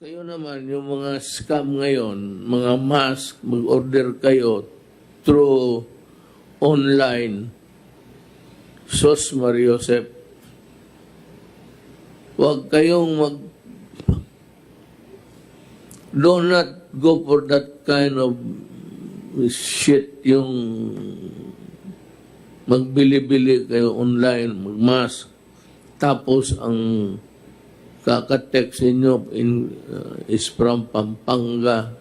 Kayo naman, yung mga scam ngayon, mga mask, mag-order kayo through online, Sos Mariosep. Huwag kayong do not go for that kind of shit, yung magbili-bili kayo online, mag-mask, tapos ang kaka-text ninyo is from Pampanga,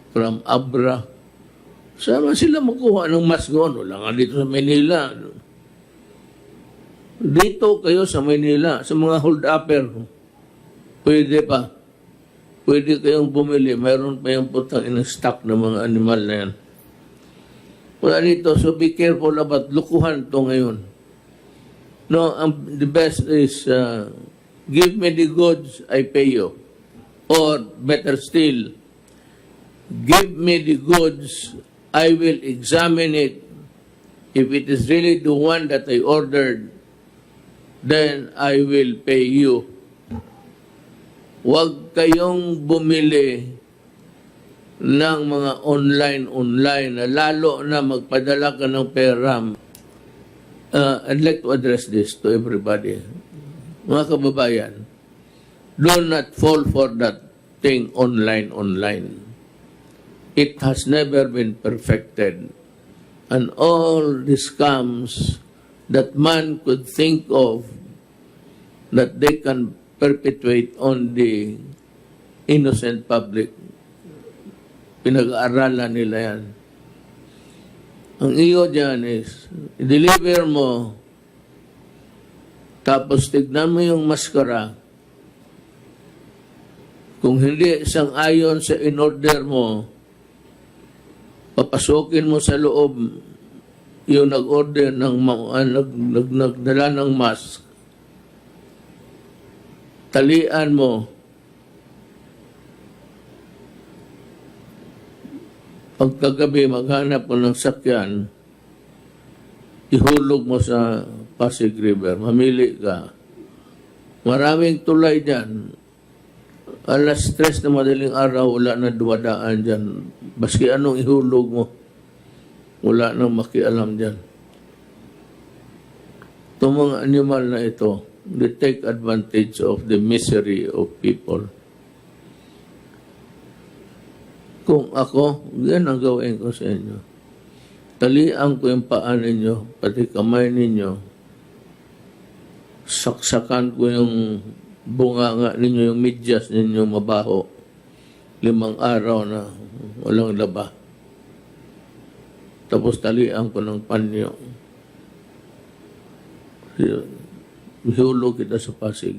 from Abra. Saan sila makuha ng mask noon? Wala nga dito sa Manila. Dito kayo sa Manila, sa mga holdupper, pwede pa. Pwede kayong bumili. Mayroon pa yung putang in-stock ng mga animal na yan. Wala dito. So be careful about lukuhan to ngayon. No, the best is give me the goods, I pay you. Or better still, give me the goods, I will examine it. If it is really the one that I ordered, then I will pay you. Huwag kayong bumili ng mga online na lalo na magpadala ka ng pera. I'd like to address this to everybody. Mga kababayan, do not fall for that thing online. It has never been perfected. And all the scams that man could think of that they can perpetuate on the innocent public, pinag-aaralan nila yan. Ang iyo dyan is, i-deliver mo, tapos tignan mo yung maskara. Kung hindi isang ayon sa in-order mo, papasukin mo sa loob yung nag-order ng nagdala ng mask. Talian mo. Pagkagabi, maghanap mo ng sakyan, ihulog mo sa Pasig River, mamili ka. Maraming tulay dyan. Alas 3 na madaling araw, wala na duwadaan dyan. Baski anong ihulog mo, wala nang makialam dyan. Itong mga animal na ito, they take advantage of the misery of people. Kung ako, yan ang gawin ko sa inyo. Talian ko yung paa ninyo, pati kamay ninyo. Saksakan ko yung bunganga ninyo, yung medyas ninyo mabaho. 5 araw na walang laba. Tapos talian ko ng panyo. Ihulog kita sa Pasig.